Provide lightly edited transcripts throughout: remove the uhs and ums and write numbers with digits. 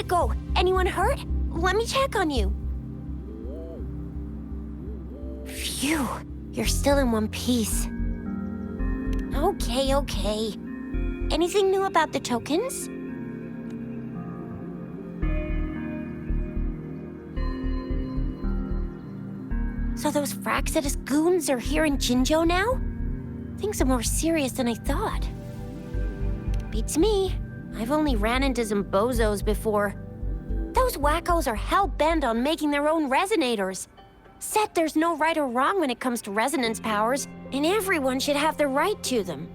it go? Anyone hurt? Let me check on you. Phew, you're still in one piece. Okay. Anything new about the tokens? So those Fraxidus goons are here in Jinzhou now? Things are more serious than I thought. Beats me. I've only ran into some bozos before. Those wackos are hell-bent on making their own resonators. Said there's no right or wrong when it comes to resonance powers, and everyone should have the right to them.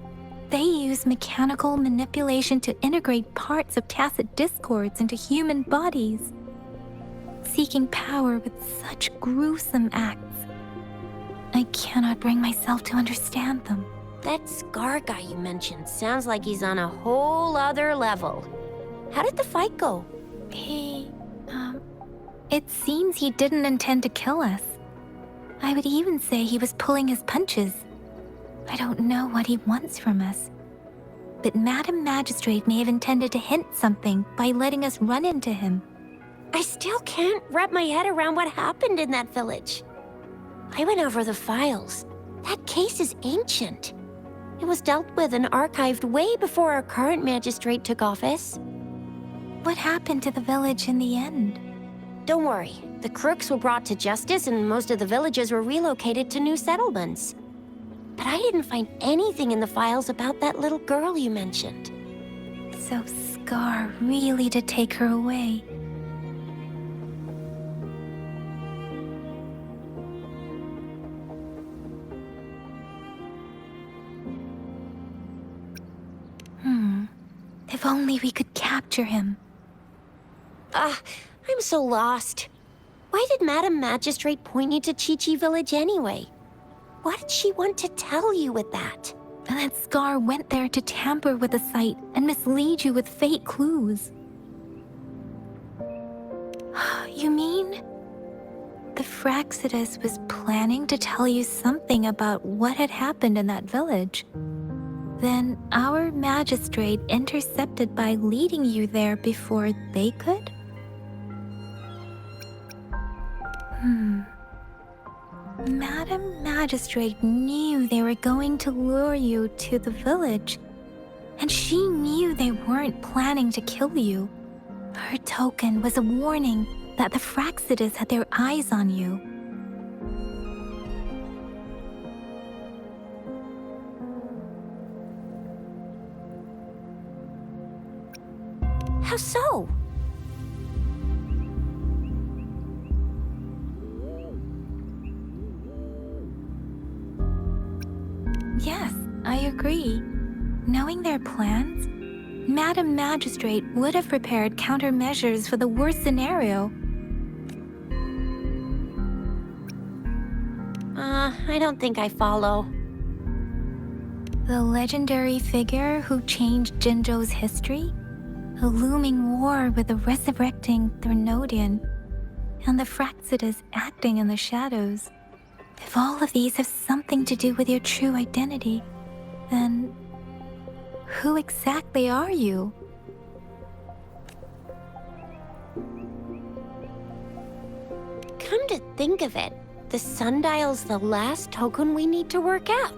They use mechanical manipulation to integrate parts of tacit discords into human bodies, seeking power with such gruesome acts. I cannot bring myself to understand them. That Scar guy you mentioned sounds like he's on a whole other level. How did the fight go? It seems he didn't intend to kill us. I would even say he was pulling his punches. I don't know what he wants from us. But Madam Magistrate may have intended to hint something by letting us run into him. I still can't wrap my head around what happened in that village. I went over the files. That case is ancient. It was dealt with and archived way before our current magistrate took office. What happened to the village in the end? Don't worry. The crooks were brought to justice and most of the villages were relocated to new settlements. But I didn't find anything in the files about that little girl you mentioned. So Scar really did take her away. If only we could capture him. I'm so lost. Why did Madam Magistrate point you to Chi-Chi Village anyway? What did she want to tell you with that? And that Scar went there to tamper with the site and mislead you with fake clues. You mean? The Fraxidus was planning to tell you something about what had happened in that village. Then our magistrate intercepted by leading you there before they could? Madam Magistrate knew they were going to lure you to the village, and she knew they weren't planning to kill you. Her token was a warning that the Fraxidus had their eyes on you. How so? Yes, I agree. Knowing their plans, Madam Magistrate would have prepared countermeasures for the worst scenario. I don't think I follow. The legendary figure who changed Jinzhou's history? A looming war with the resurrecting Threnodian, and the Fraxidus acting in the shadows. If all of these have something to do with your true identity, then who exactly are you? Come to think of it, the sundial's the last token we need to work out.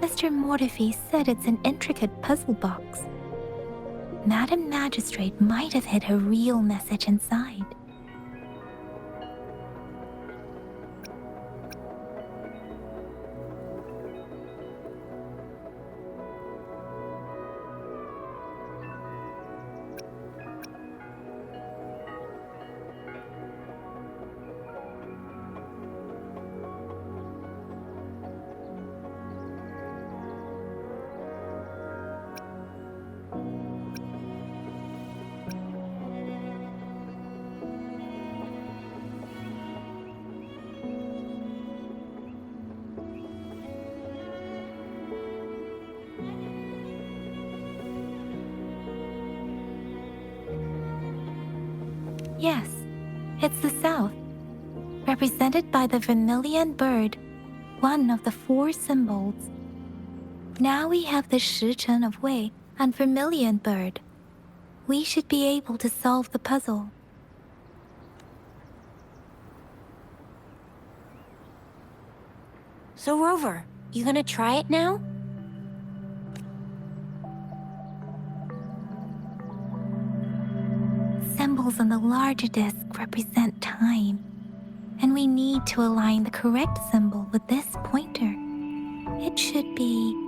Mr. Mortefi said it's an intricate puzzle box. Madam Magistrate might have hid a real message inside. Yes, it's the South, represented by the vermilion bird, one of the 4 symbols. Now we have the Shichen of Wei and vermilion bird. We should be able to solve the puzzle. So Rover, you gonna try it now? Symbols on the larger disc represent time, and we need to align the correct symbol with this pointer. It should be...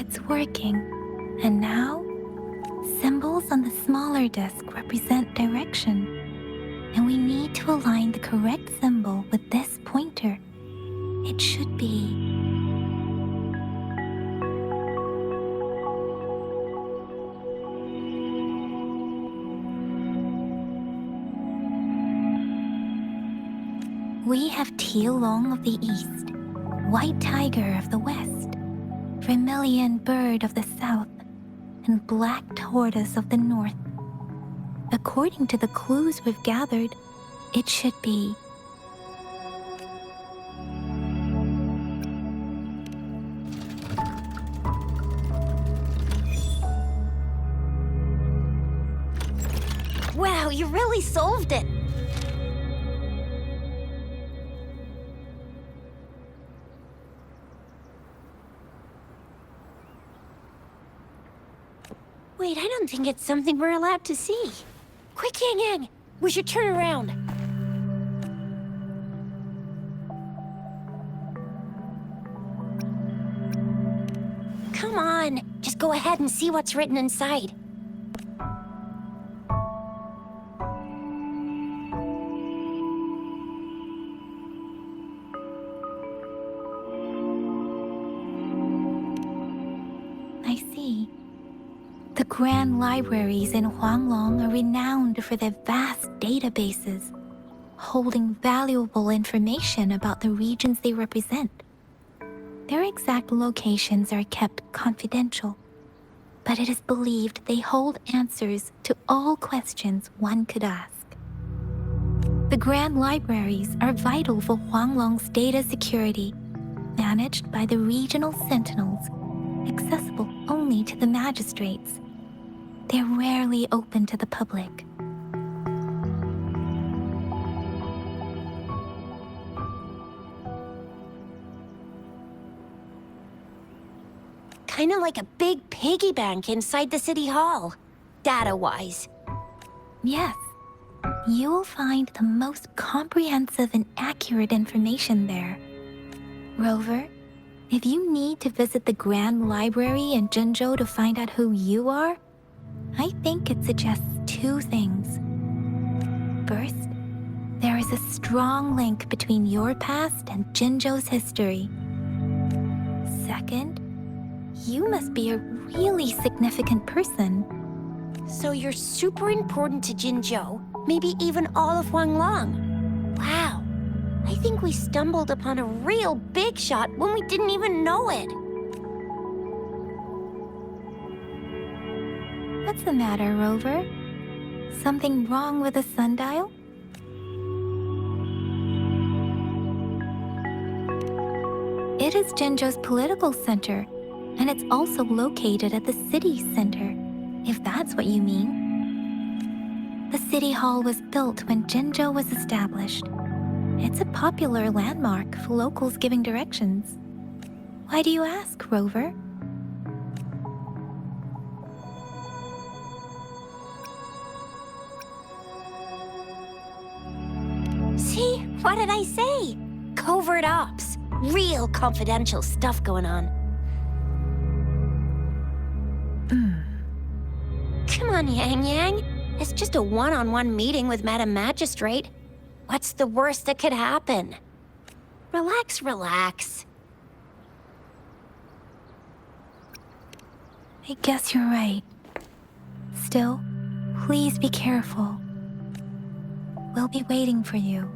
It's working. And now, symbols on the smaller disc represent direction, and we need to align the correct symbol with this pointer. It should be... We have Tealong of the east, White Tiger of the west, Vermilion Bird of the south, and Black Tortoise of the north. According to the clues we've gathered, it should be... Wow, you really solved it! Wait, I don't think it's something we're allowed to see. Quick, Yang Yang! We should turn around. Come on, just go ahead and see what's written inside. I see. The grand libraries in Huanglong are renowned for their vast databases, holding valuable information about the regions they represent. Their exact locations are kept confidential, but it is believed they hold answers to all questions one could ask. The grand libraries are vital for Huanglong's data security, managed by the regional sentinels, accessible only to the magistrates. They're rarely open to the public. Kinda like a big piggy bank inside the city hall, data-wise. Yes, you will find the most comprehensive and accurate information there. Rover, if you need to visit the Grand Library in Jinzhou to find out who you are, I think it suggests two things. First, there is a strong link between your past and Jinzhou's history. Second, you must be a really significant person. So you're super important to Jinzhou, maybe even all of Huanglong. Wow, I think we stumbled upon a real big shot when we didn't even know it. What's the matter, Rover? Something wrong with the sundial? It is Jinzhou's political center, and it's also located at the city center, if that's what you mean. The city hall was built when Jinzhou was established. It's a popular landmark for locals giving directions. Why do you ask, Rover? See? What did I say? Covert ops. Real confidential stuff going on. Come on, Yang Yang. It's just a one-on-one meeting with Madam Magistrate. What's the worst that could happen? Relax, relax. I guess you're right. Still, please be careful. We'll be waiting for you.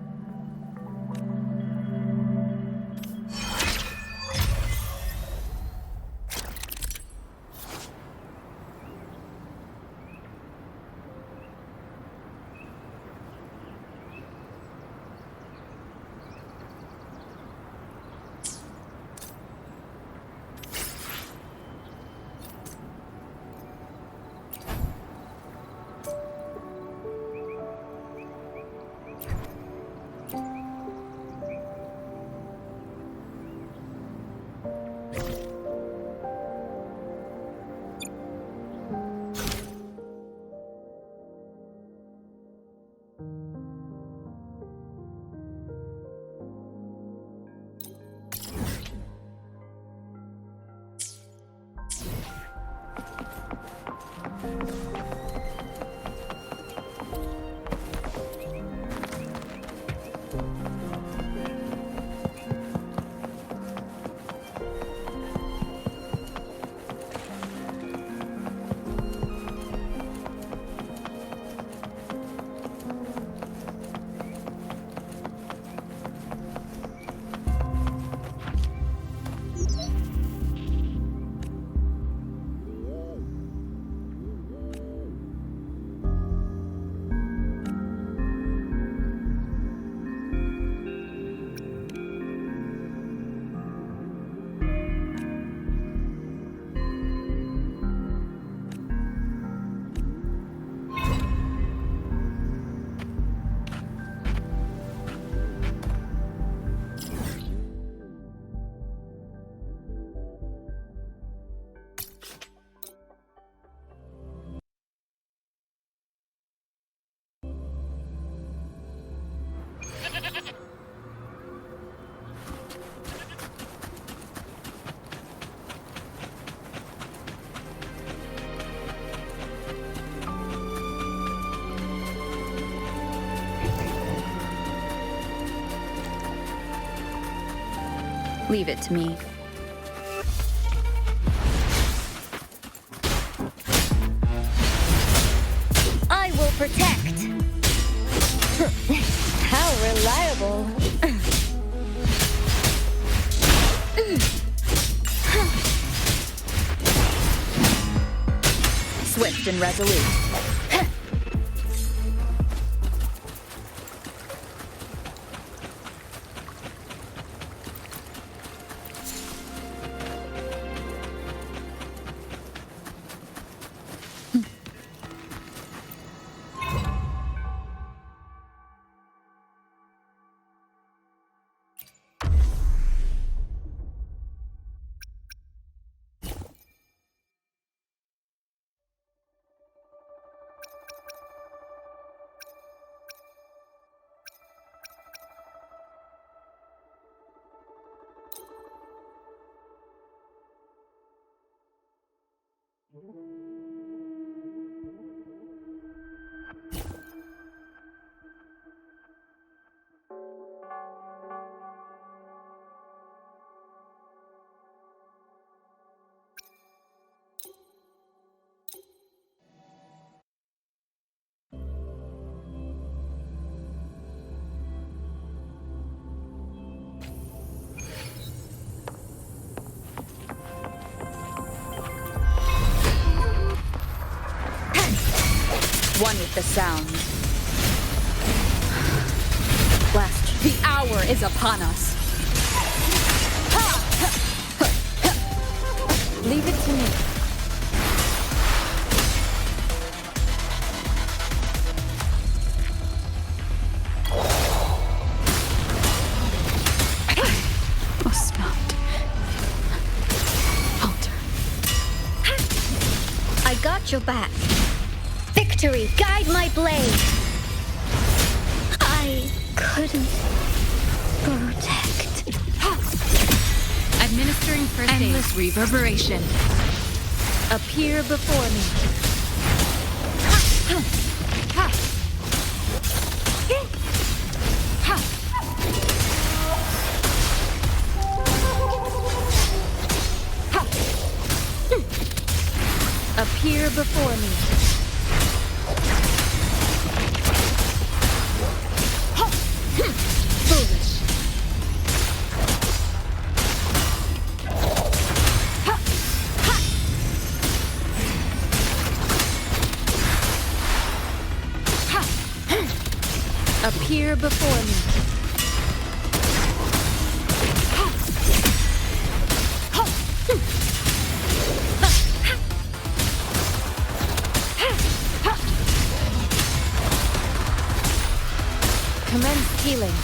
Leave it to me. I will protect. How reliable. Swift and resolute. the sound. Blast. The hour is upon us. Leave it to me. Must not falter. I got your back. Victory, guide my blade. I couldn't protect. Administering first aid. Endless reverberation. Appear before me. Appear before me. Foolish. Appear before me. Commence healing.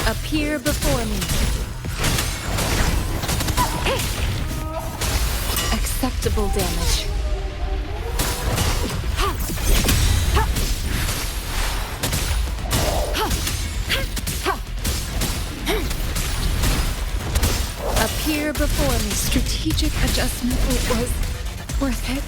Appear before me. Acceptable damage. Appear before me. Strategic adjustment. It was worth it.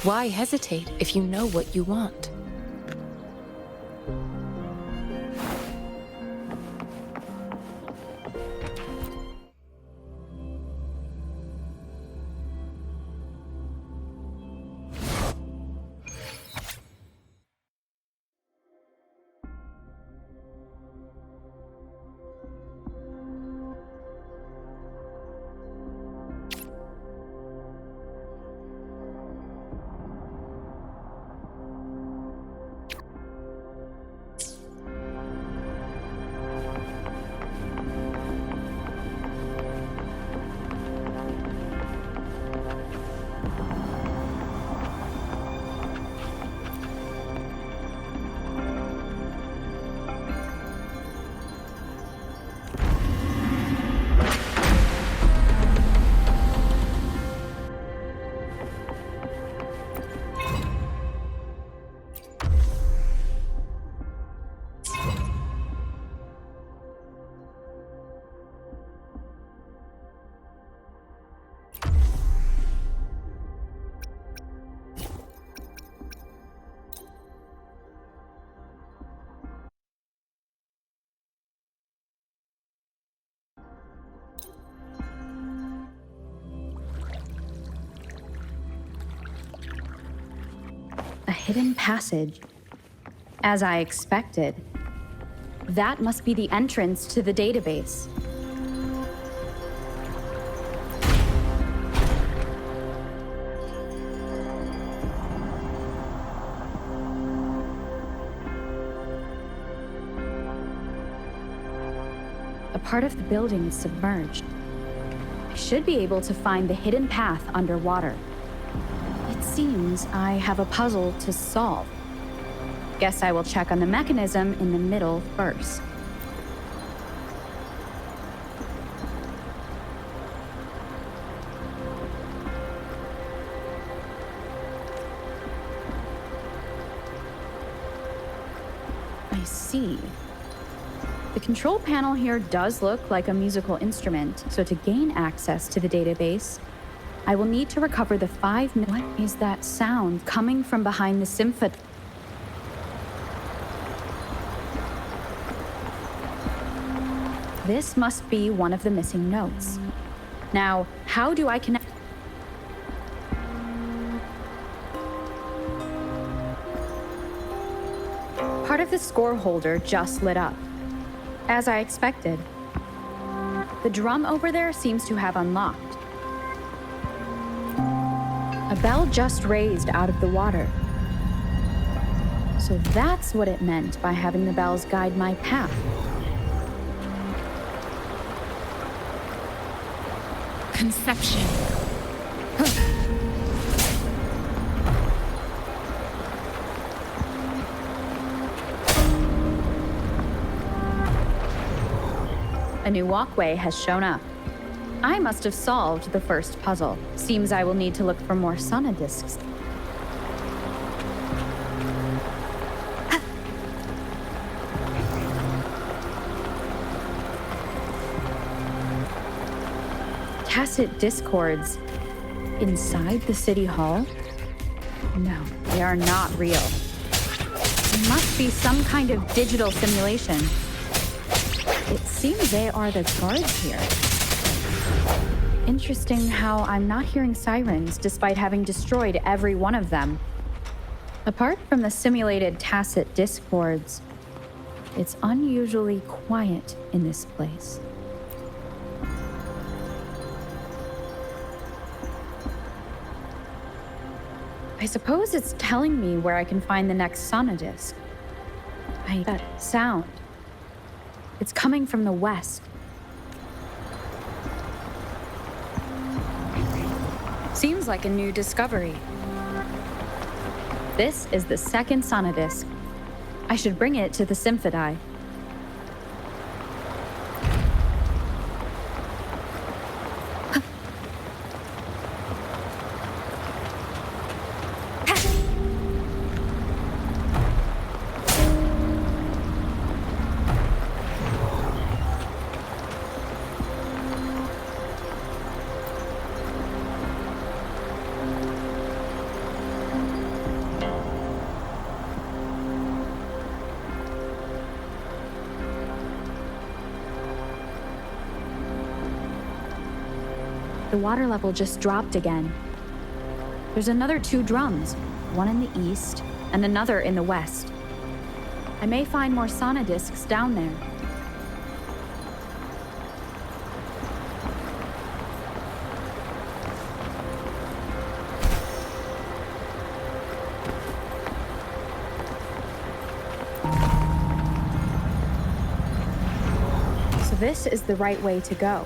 Why hesitate if you know what you want? A hidden passage. As I expected. That must be the entrance to the database. Part of the building is submerged. I should be able to find the hidden path underwater. It seems I have a puzzle to solve. Guess I will check on the mechanism in the middle first. I see. The control panel here does look like a musical instrument, so to gain access to the database, I will need to recover the 5 minutes. What is that sound coming from behind the symphony? This must be one of the missing notes. Now, how do I connect? Part of the score holder just lit up. As I expected. The drum over there seems to have unlocked. A bell just raised out of the water. So that's what it meant by having the bells guide my path. Conception. A new walkway has shown up. I must have solved the first puzzle. Seems I will need to look for more sonodiscs. Tacit discords inside the city hall? No, they are not real. It must be some kind of digital simulation. It seems they are the guards here. Interesting how I'm not hearing sirens despite having destroyed every one of them. Apart from the simulated tacit discords, it's unusually quiet in this place. I suppose it's telling me where I can find the next sonodisc. That sound. It's coming from the west. Seems like a new discovery. This is the second sonodisc. I should bring it to the Symphodi. The water level just dropped again. There's another 2 drums, one in the east and another in the west. I may find more sonodiscs down there. So this is the right way to go.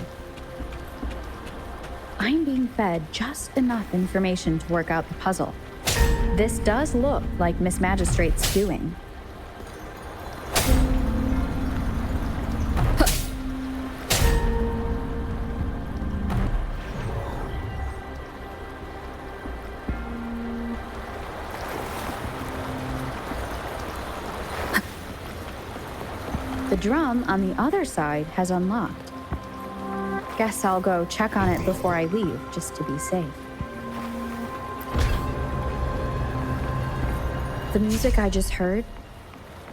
I'm being fed just enough information to work out the puzzle. This does look like Miss Magistrate's doing. The drum on the other side has unlocked. Guess I'll go check on it before I leave, just to be safe. The music I just heard,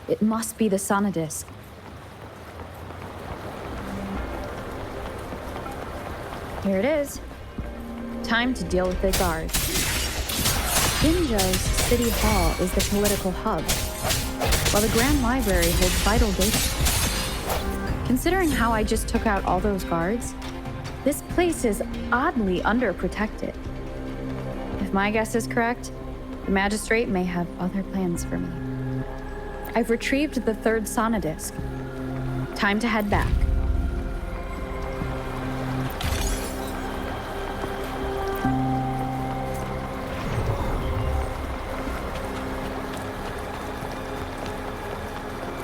it must be the sonodisc. Here it is. Time to deal with the guards. Jinzhou's City Hall is the political hub, while the Grand Library holds vital data. Considering how I just took out all those guards, this place is oddly underprotected. If my guess is correct, the magistrate may have other plans for me. I've retrieved the 3rd sonodisc. Time to head back.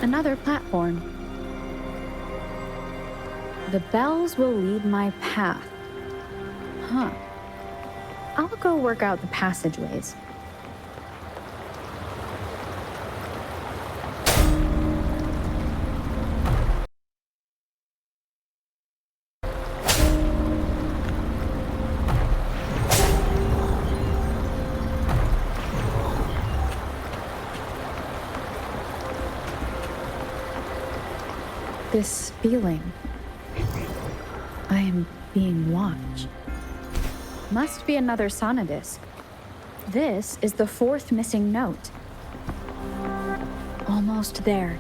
another platform. The bells will lead my path. Huh. I'll go work out the passageways. This feeling. I am being watched. Must be another sonodisc. This is the fourth missing note. Almost there.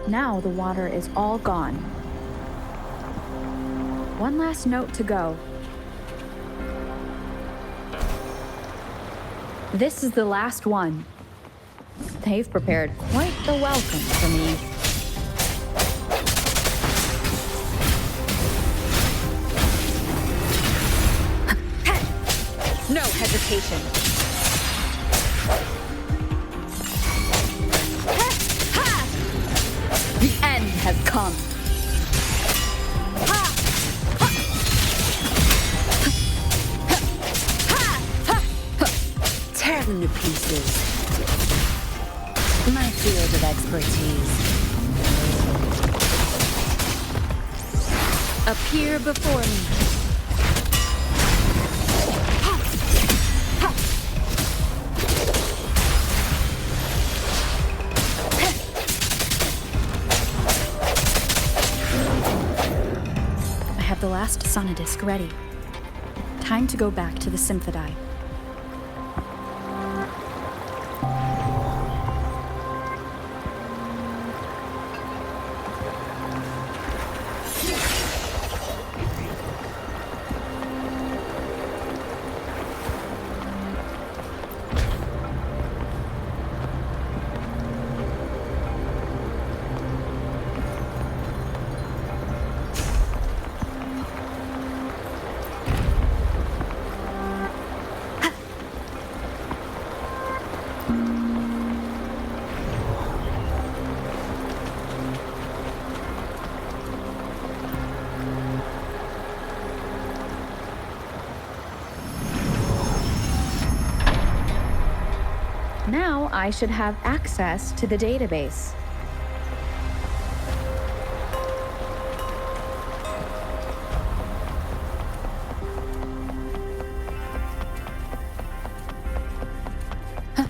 Now the water is all gone. One last note to go. This is the last one. They've prepared quite the welcome for me. No hesitation. The end has come. Tear them to pieces. My field of expertise. Appear before me. I have the last sonodisc ready. Time to go back to the Symphodi. Now I should have access to the database. Huh.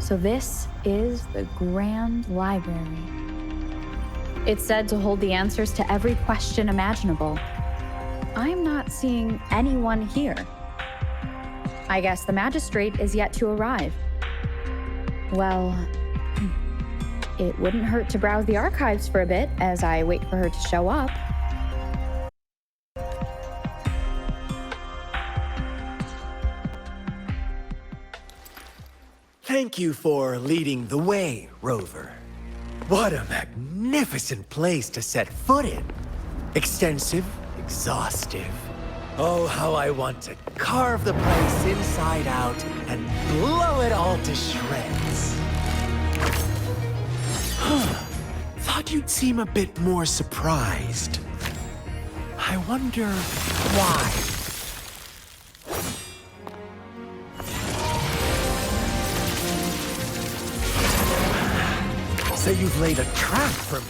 So this is the Grand Library. It's said to hold the answers to every question imaginable. I'm not seeing anyone here. I guess the magistrate is yet to arrive. Well, it wouldn't hurt to browse the archives for a bit as I wait for her to show up. Thank you for leading the way, Rover. What a magnificent place to set foot in. Extensive, exhaustive. Oh, how I want to carve the place inside out and blow it all to shreds. Thought you'd seem a bit more surprised. I wonder why. So you've laid a trap for me.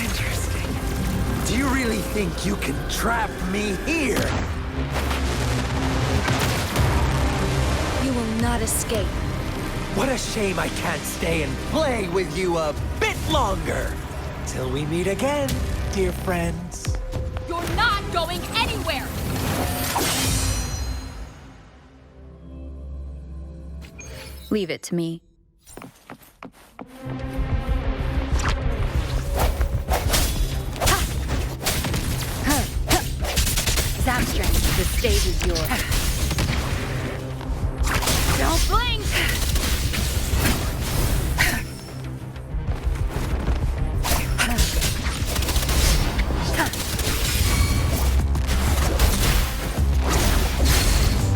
Interesting. Do you really think you can trap me here? You will not escape. What a shame I can't stay and play with you a bit longer. Till we meet again, dear friends. You're not going anywhere! Leave it to me. Zapstrand, the stage is yours. Don't blink!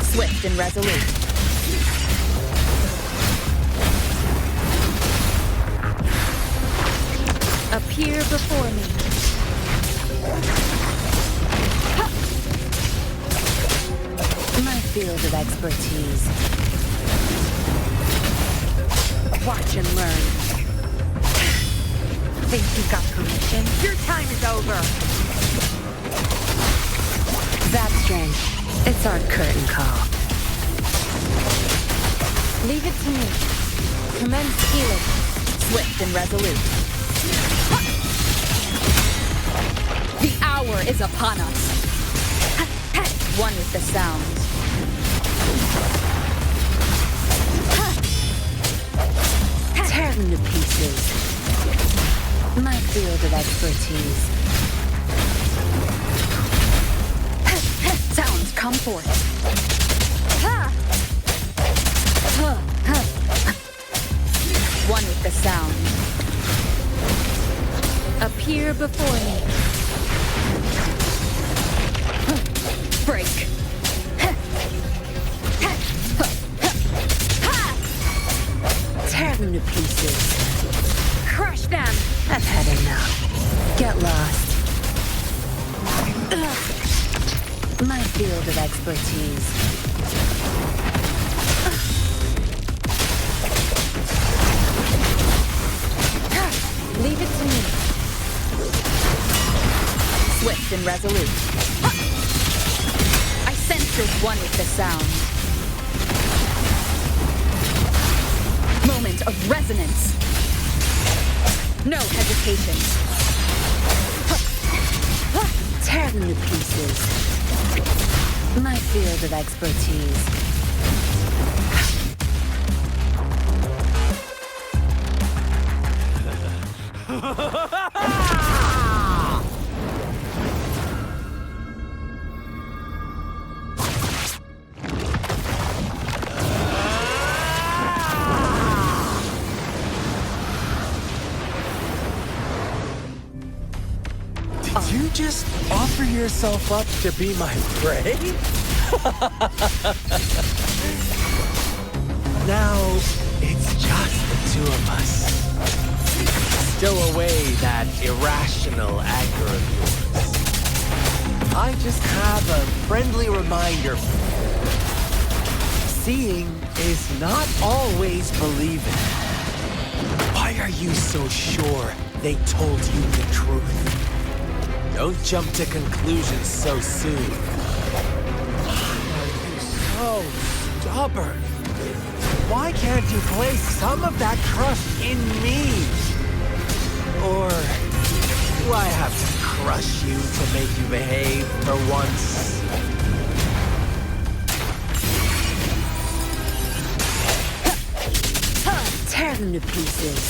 Swift and resolute. Appear before me. My field of expertise. Watch and learn. Think you got permission? Your time is over! Zapstrand, it's our curtain call. Leave it to me. Commence healing. Swift and resolute. The hour is upon us. One with the sound. Tear them to pieces. My field of expertise. Sounds come forth. One with the sound. Appear before me. Break. Tear them to pieces. Crush them! I've had enough. Get lost. My field of expertise. Leave it to me. Swift and resolute. I sense you're one with the sound. Moment of resonance. No hesitation. Tear them to pieces. My field of expertise. Did you just offer yourself up to be my prey? Now, it's just the two of us. Stow away that irrational anger of yours. I just have a friendly reminder. Seeing is not always believing. Why are you so sure they told you the truth? Don't jump to conclusions so soon. Why are you so stubborn? Why can't you place some of that trust in me? Or do I have to crush you to make you behave for once? Tear them to pieces.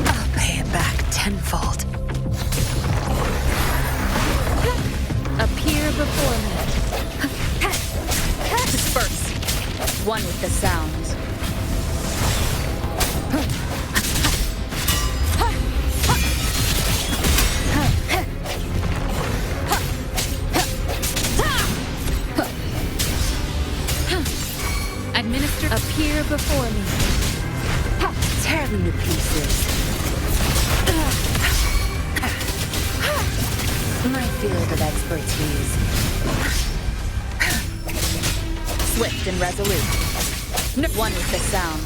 I'll pay it back tenfold. Appear before me. Disperse. One with the sound. Administer. Appear before me. Tear them to pieces. My field of expertise. Swift and resolute. One with the sound.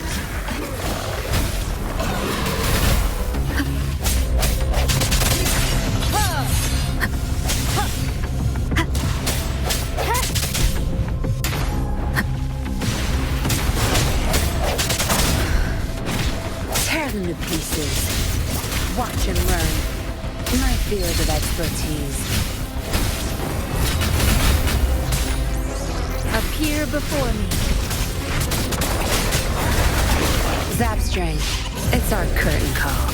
them to pieces. Watch and learn. My field of expertise. Appear before me. Zap string. It's our curtain call.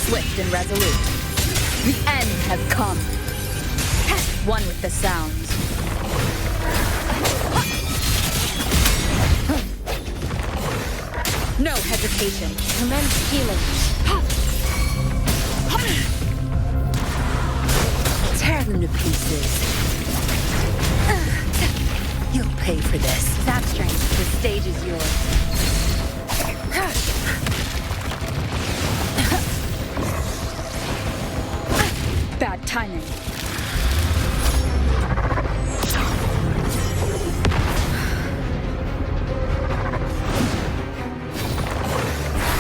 Swift and resolute. The end has come. One with the sounds. No hesitation. Commence healing. Tear them to pieces. You'll pay for this. Zap strength. The stage is yours. Bad timing.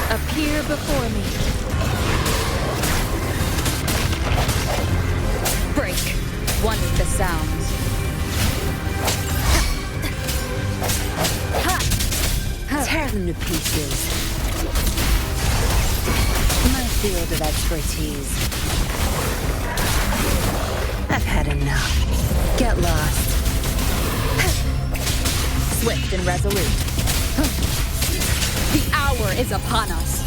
Appear before me. Break. One with the sounds. Tear them to pieces. My field of expertise. I've had enough. Get lost. Swift and resolute. The hour is upon us.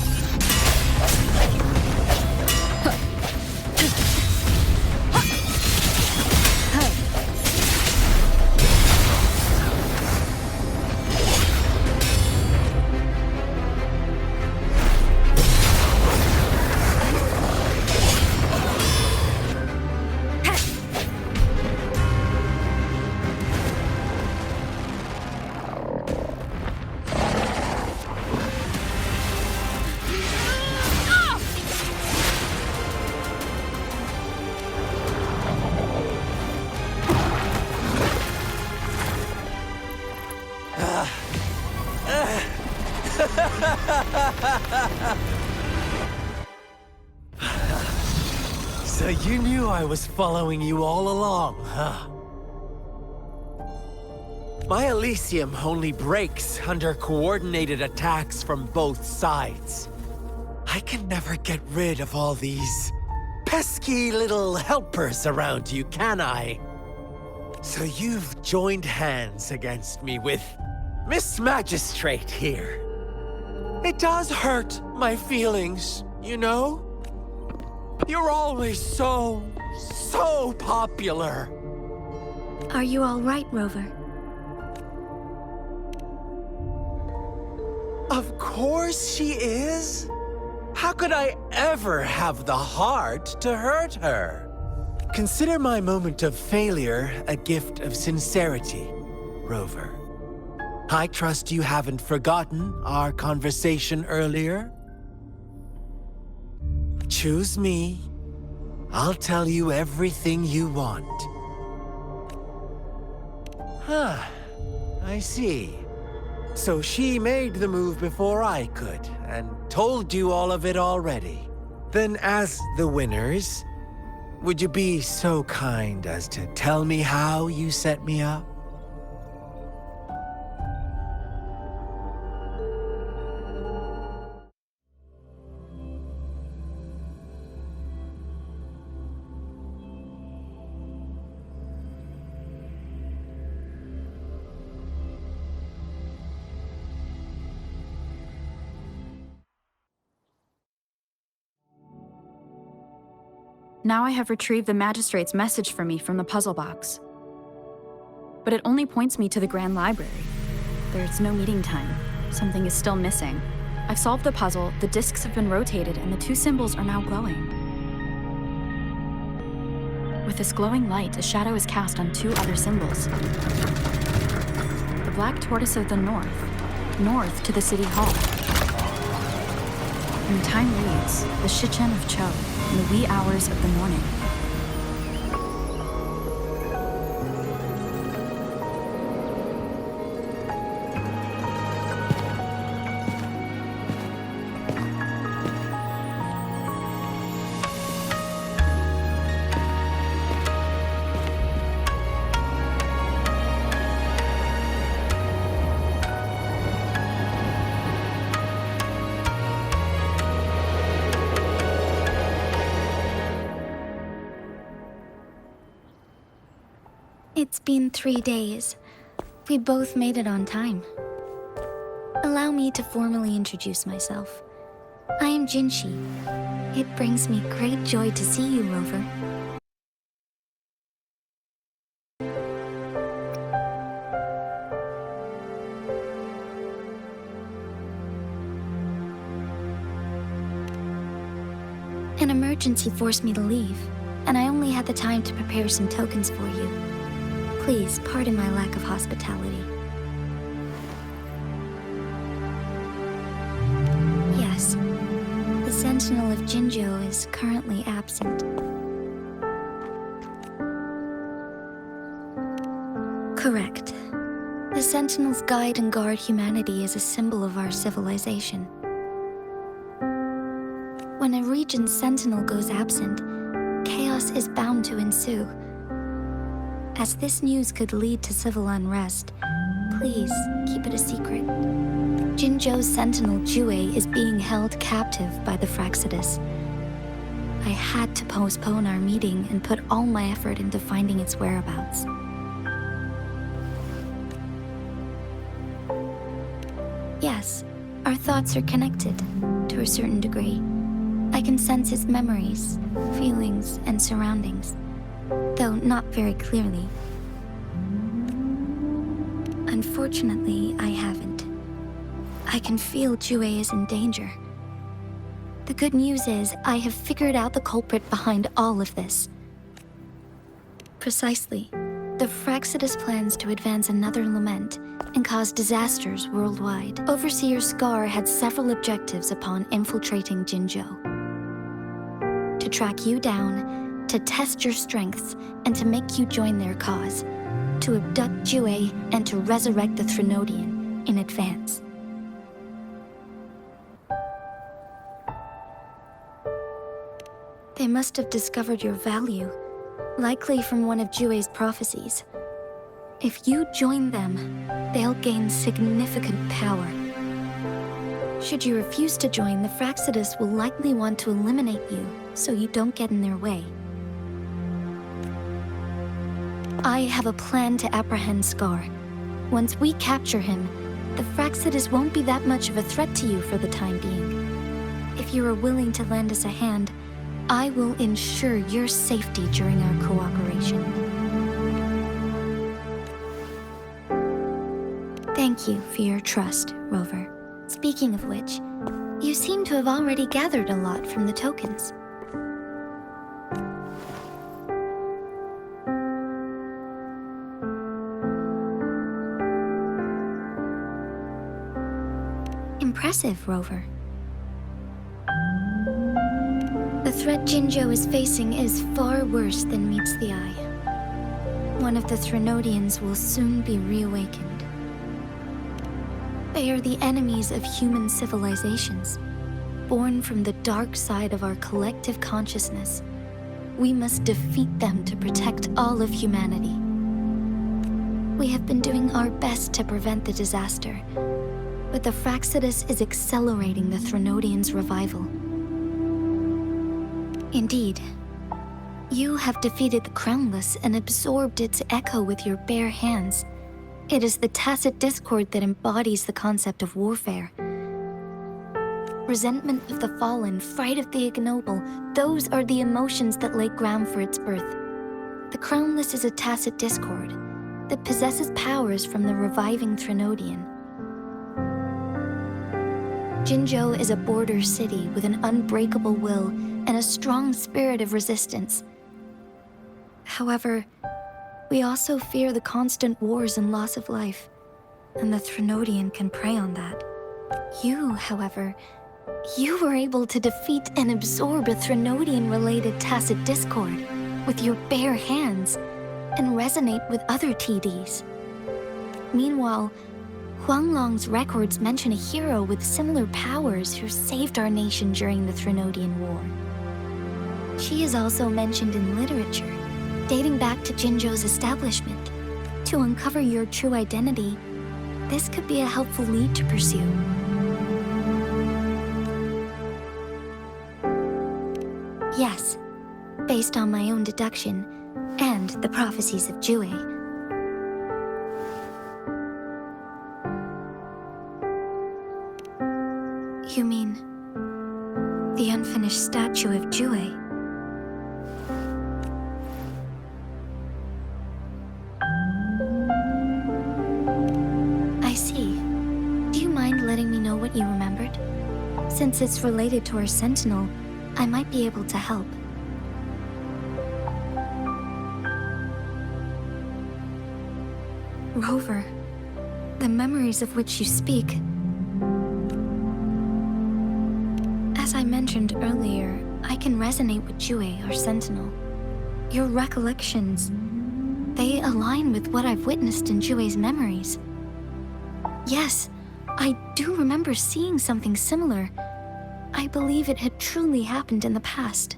So you knew I was following you all along, huh? My Elysium only breaks under coordinated attacks from both sides. I can never get rid of all these pesky little helpers around you, can I? So you've joined hands against me with Miss Magistrate here. It does hurt my feelings, you know? You're always so popular. Are you all right, Rover? Of course she is. How could I ever have the heart to hurt her? Consider my moment of failure a gift of sincerity, Rover. I trust you haven't forgotten our conversation earlier. Choose me. I'll tell you everything you want. Huh. I see. So she made the move before I could, and told you all of it already. Then as the winners, would you be so kind as to tell me how you set me up? Now I have retrieved the Magistrate's message for me from the puzzle box. But it only points me to the Grand Library. There's no meeting time. Something is still missing. I've solved the puzzle, the discs have been rotated, and the two symbols are now glowing. With this glowing light, a shadow is cast on two other symbols. The black tortoise of the north to the City Hall. And time reads, the Shichen of Cho, in the wee hours of the morning. It's been 3 days. We both made it on time. Allow me to formally introduce myself. I am Jinshi. It brings me great joy to see you, Rover. An emergency forced me to leave, and I only had the time to prepare some tokens for you. Please pardon my lack of hospitality. Yes, the Sentinel of Jinzhou is currently absent. Correct. The Sentinels guide and guard humanity as a symbol of our civilization. When a region's sentinel goes absent, chaos is bound to ensue. As this news could lead to civil unrest, please keep it a secret. Jinzhou's sentinel Jue is being held captive by the Fraxidus. I had to postpone our meeting and put all my effort into finding its whereabouts. Yes, our thoughts are connected, to a certain degree. I can sense his memories, feelings, and surroundings, though not very clearly. Unfortunately, I haven't. I can feel Jue is in danger. The good news is, I have figured out the culprit behind all of this. Precisely, the Fraxidus plans to advance another lament and cause disasters worldwide. Overseer Scar had several objectives upon infiltrating Jinzhou. To track you down, to test your strengths, and to make you join their cause. To abduct Jue and to resurrect the Threnodian in advance. They must have discovered your value, likely from one of Jue's prophecies. If you join them, they'll gain significant power. Should you refuse to join, the Fraxidus will likely want to eliminate you, so you don't get in their way. I have a plan to apprehend Scar. Once we capture him, the Fraxidus won't be that much of a threat to you for the time being. If you are willing to lend us a hand, I will ensure your safety during our cooperation. Thank you for your trust, Rover. Speaking of which, you seem to have already gathered a lot from the tokens. Impressive, Rover. The threat Jinzhou is facing is far worse than meets the eye. One of the Threnodians will soon be reawakened. They are the enemies of human civilizations, born from the dark side of our collective consciousness. We must defeat them to protect all of humanity. We have been doing our best to prevent the disaster, but the Fraxidus is accelerating the Threnodians' revival. Indeed, you have defeated the Crownless and absorbed its echo with your bare hands. It is the tacit discord that embodies the concept of warfare. Resentment of the fallen, fright of the ignoble, those are the emotions that lay ground for its birth. The Crownless is a tacit discord that possesses powers from the reviving Threnodian. Jinzhou is a border city with an unbreakable will and a strong spirit of resistance. However, we also fear the constant wars and loss of life, and the Threnodian can prey on that. You, however, you were able to defeat and absorb a Threnodian-related tacit discord with your bare hands and resonate with other TDs. Meanwhile, Huanglong's records mention a hero with similar powers who saved our nation during the Threnodian War. She is also mentioned in literature, dating back to Jinzhou's establishment. To uncover your true identity, this could be a helpful lead to pursue. Yes, based on my own deduction and the prophecies of Jue, You mean the unfinished statue of Jue? I see. Do you mind letting me know what you remembered? Since it's related to our sentinel, I might be able to help. Rover, the memories of which you speak. As I mentioned earlier, I can resonate with Jue, our sentinel. Your recollections, they align with what I've witnessed in Jue's memories. Yes, I do remember seeing something similar. I believe it had truly happened in the past.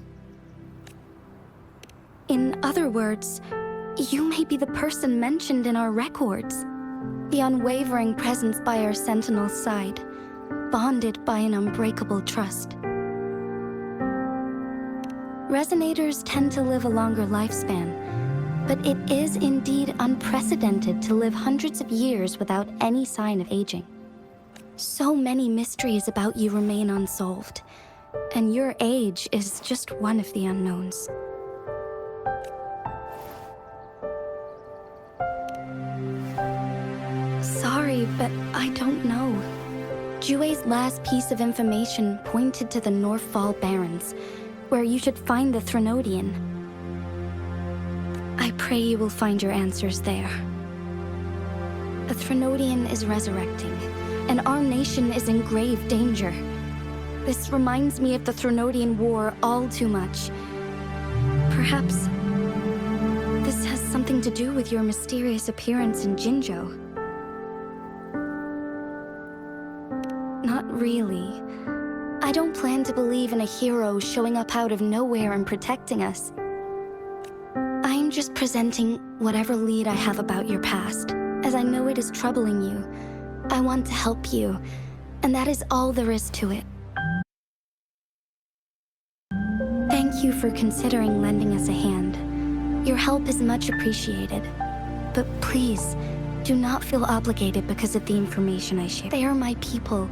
In other words, you may be the person mentioned in our records. The unwavering presence by our sentinel's side, bonded by an unbreakable trust. Resonators tend to live a longer lifespan, but it is indeed unprecedented to live hundreds of years without any sign of aging. So many mysteries about you remain unsolved, and your age is just one of the unknowns. Sorry, but I don't know. Jue's last piece of information pointed to the Northfall Barrens, where you should find the Threnodian. I pray you will find your answers there. The Threnodian is resurrecting, and our nation is in grave danger. This reminds me of the Threnodian War all too much. Perhaps this has something to do with your mysterious appearance in Jinzhou. Not really. I don't plan to believe in a hero showing up out of nowhere and protecting us. I'm just presenting whatever lead I have about your past, as I know it is troubling you. I want to help you, and that is all there is to it. Thank you for considering lending us a hand. Your help is much appreciated. But please, do not feel obligated because of the information I share. They are my people,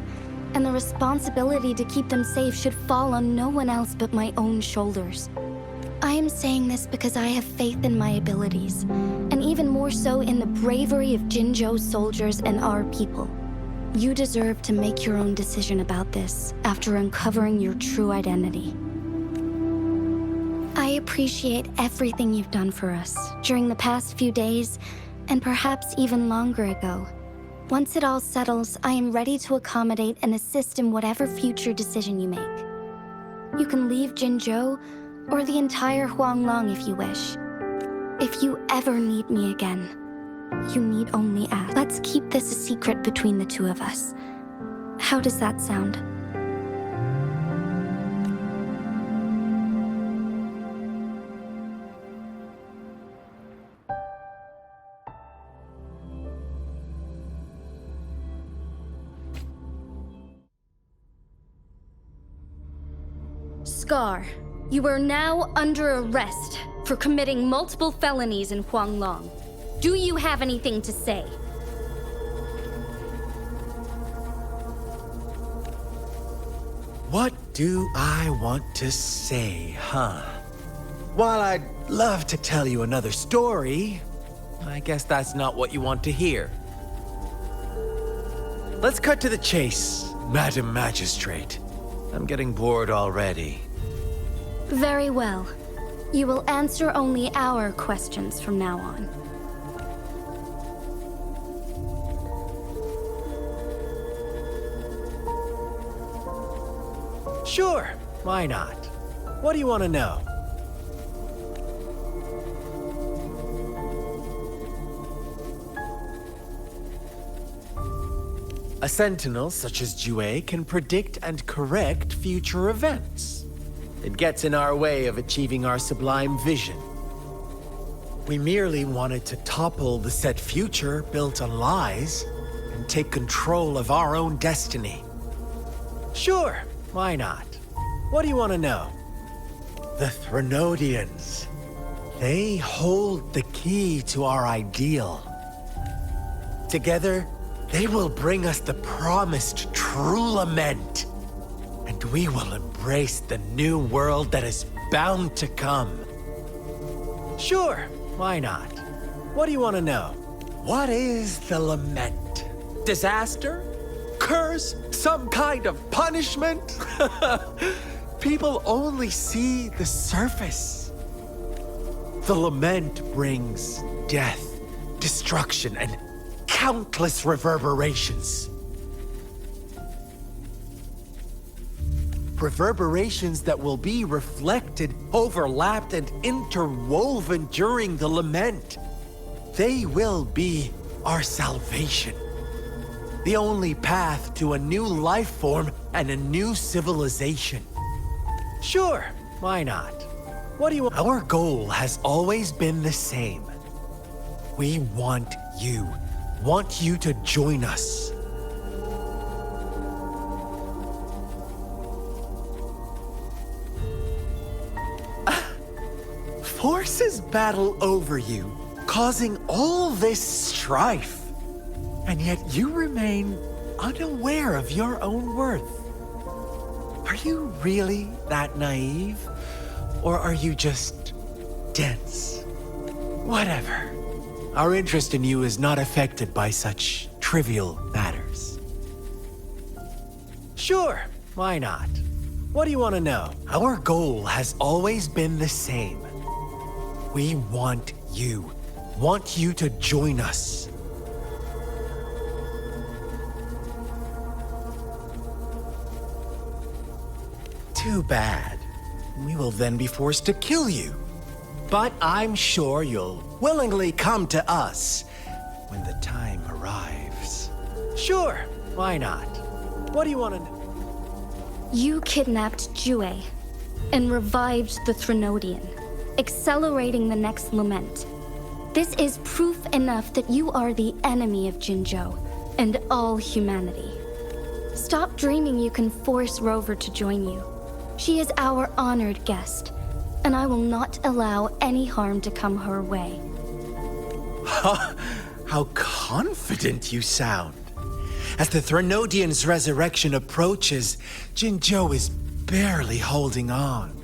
and the responsibility to keep them safe should fall on no one else but my own shoulders. I am saying this because I have faith in my abilities, and even more so in the bravery of Jinzhou soldiers and our people. You deserve to make your own decision about this after uncovering your true identity. I appreciate everything you've done for us during the past few days, and perhaps even longer ago. Once it all settles, I am ready to accommodate and assist in whatever future decision you make. You can leave Jinzhou, or the entire Huanglong if you wish. If you ever need me again, you need only ask. Let's keep this a secret between the two of us. How does that sound? Scar, you are now under arrest for committing multiple felonies in Huanglong. Do you have anything to say? What do I want to say, huh? While I'd love to tell you another story, I guess that's not what you want to hear. Let's cut to the chase, Madam Magistrate. I'm getting bored already. Very well. You will answer only our questions from now on. Sure, why not? What do you want to know? A sentinel such as Jue can predict and correct future events. It gets in our way of achieving our sublime vision. We merely wanted to topple the set future built on lies and take control of our own destiny. Sure, why not? What do you want to know? The Threnodians. They hold the key to our ideal. Together, they will bring us the promised true lament. and we will embrace the new world that is bound to come. Sure, why not? What do you want to know? What is the lament? Disaster? Curse? Some kind of punishment? People only see the surface. The lament brings death, destruction, and countless reverberations. Reverberations that will be reflected, overlapped, and interwoven during the lament. They will be our salvation. The only path to a new life form and a new civilization. Sure, why not? What do you want? Our goal has always been the same. We want you to join us. Forces battle over you, causing all this strife. And yet you remain unaware of your own worth. Are you really that naive? Or are you just dense? Whatever. Our interest in you is not affected by such trivial matters. Sure, why not? What do you want to know? Our goal has always been the same. We want you to join us. Too bad. We will then be forced to kill you. But I'm sure you'll willingly come to us when the time arrives. Sure, why not? What do you want to know? You kidnapped Jue and revived the Threnodian, accelerating the next lament. This is proof enough that you are the enemy of Jinzhou and all humanity. Stop dreaming you can force Rover to join you. She is our honored guest, and I will not allow any harm to come her way. How confident you sound. As the Threnodian's resurrection approaches, Jinzhou is barely holding on.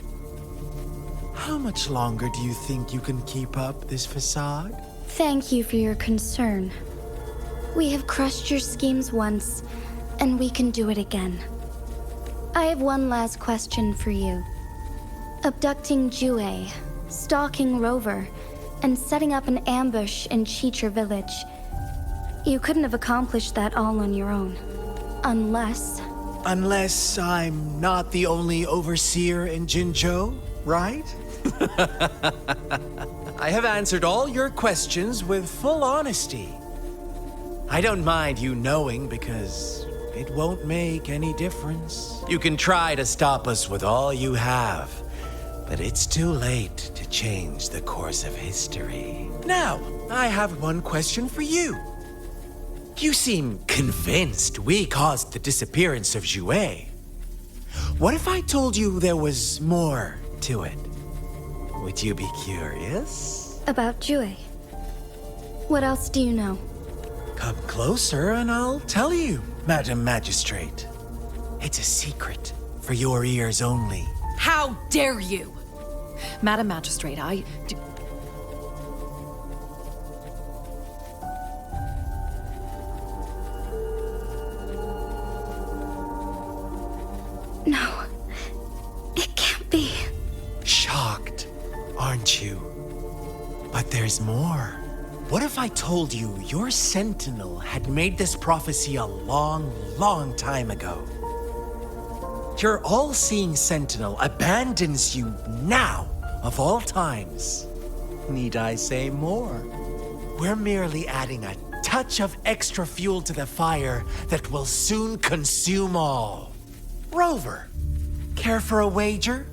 How much longer do you think you can keep up this facade? Thank you for your concern. We have crushed your schemes once, and we can do it again. I have one last question for you. Abducting Jue, stalking Rover, and setting up an ambush in Chicha village. You couldn't have accomplished that all on your own. Unless I'm not the only overseer in Jinzhou, right? I have answered all your questions with full honesty. I don't mind you knowing because it won't make any difference. You can try to stop us with all you have, but it's too late to change the course of history. Now, I have one question for you. You seem convinced we caused the disappearance of Jue. What if I told you there was more to it? Would you be curious? about Jue. What else do you know? Come closer and I'll tell you, Madam Magistrate. It's a secret for your ears only. How dare you! Madam Magistrate, No, it can't be. Shocked, aren't you? But there's more. What if I told you your sentinel had made this prophecy a long, long time ago? Your all-seeing sentinel abandons you now, of all times. Need I say more? We're merely adding a touch of extra fuel to the fire that will soon consume all. Rover, care for a wager?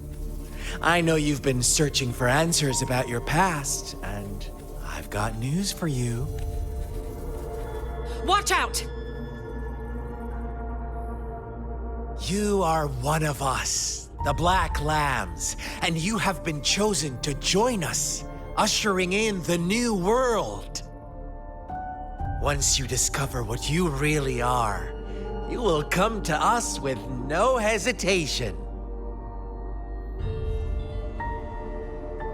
I know you've been searching for answers about your past, and I've got news for you. Watch out! You are one of us, the Black Lambs, and you have been chosen to join us, ushering in the new world. Once you discover what you really are, you will come to us with no hesitation.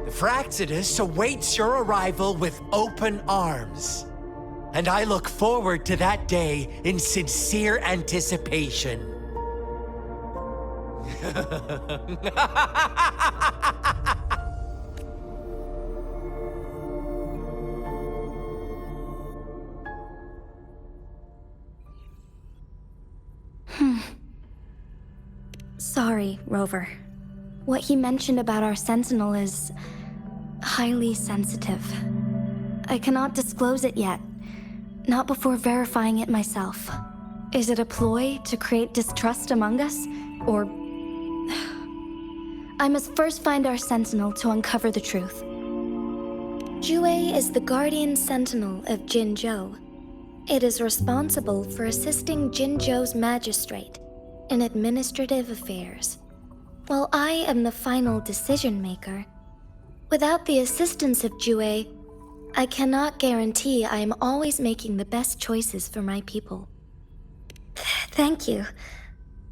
The Fraxidus awaits your arrival with open arms. And I look forward to that day in sincere anticipation. Sorry, Rover. What he mentioned about our Sentinel is highly sensitive. I cannot disclose it yet, not before verifying it myself. Is it a ploy to create distrust among us, or... I must first find our Sentinel to uncover the truth. Jue is the Guardian Sentinel of Jinzhou. It is responsible for assisting Jinzhou's magistrate in administrative affairs. While I am the final decision maker, without the assistance of Jue, I cannot guarantee I am always making the best choices for my people. Thank you.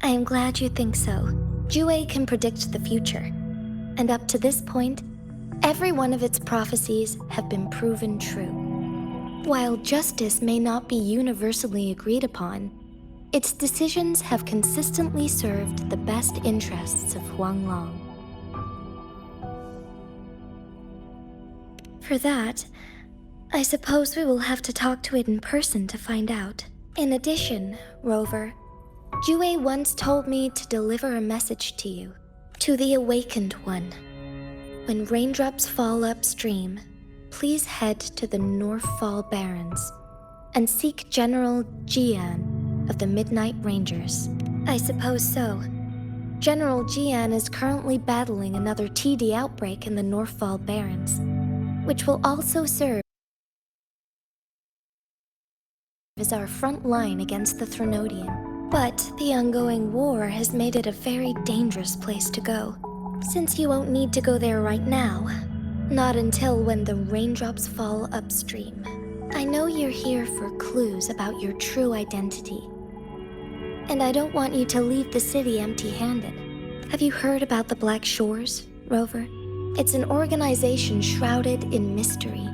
I am glad you think so. Jue can predict the future, and up to this point, every one of its prophecies have been proven true. While justice may not be universally agreed upon, its decisions have consistently served the best interests of Huanglong. For that, I suppose we will have to talk to it in person to find out. In addition, Rover, Jue once told me to deliver a message to you, to the Awakened One. When raindrops fall upstream, please head to the Northfall Barrens and seek General Jian of the Midnight Rangers. I suppose so. General Jian is currently battling another TD outbreak in the Northfall Barrens, which will also serve as our front line against the Threnodian. But the ongoing war has made it a very dangerous place to go. Since you won't need to go there right now, not until when the raindrops fall upstream. I know you're here for clues about your true identity. And I don't want you to leave the city empty-handed. Have you heard about the Black Shores, Rover? It's an organization shrouded in mystery,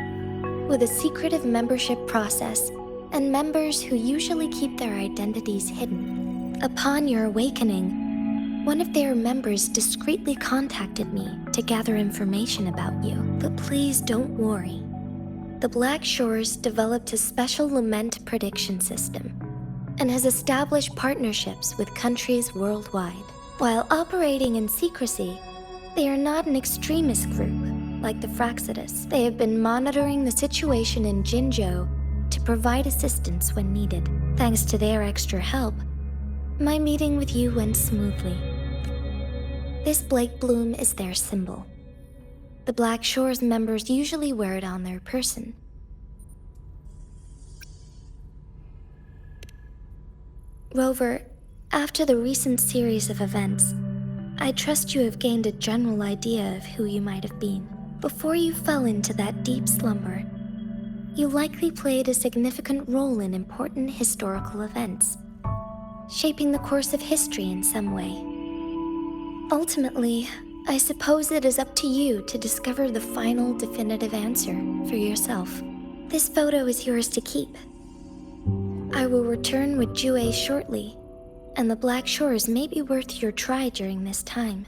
with a secretive membership process and members who usually keep their identities hidden. Upon your awakening, one of their members discreetly contacted me to gather information about you. But please don't worry. The Black Shores developed a special lament prediction system and has established partnerships with countries worldwide. While operating in secrecy, they are not an extremist group like the Fraxidus. They have been monitoring the situation in Jinzhou to provide assistance when needed. Thanks to their extra help, my meeting with you went smoothly. This Blake Bloom is their symbol. The Black Shores members usually wear it on their person. Rover, after the recent series of events, I trust you have gained a general idea of who you might have been. Before you fell into that deep slumber, you likely played a significant role in important historical events, shaping the course of history in some way. Ultimately, I suppose it is up to you to discover the final definitive answer for yourself. This photo is yours to keep. I will return with Jue shortly, and the Black Shores may be worth your try during this time.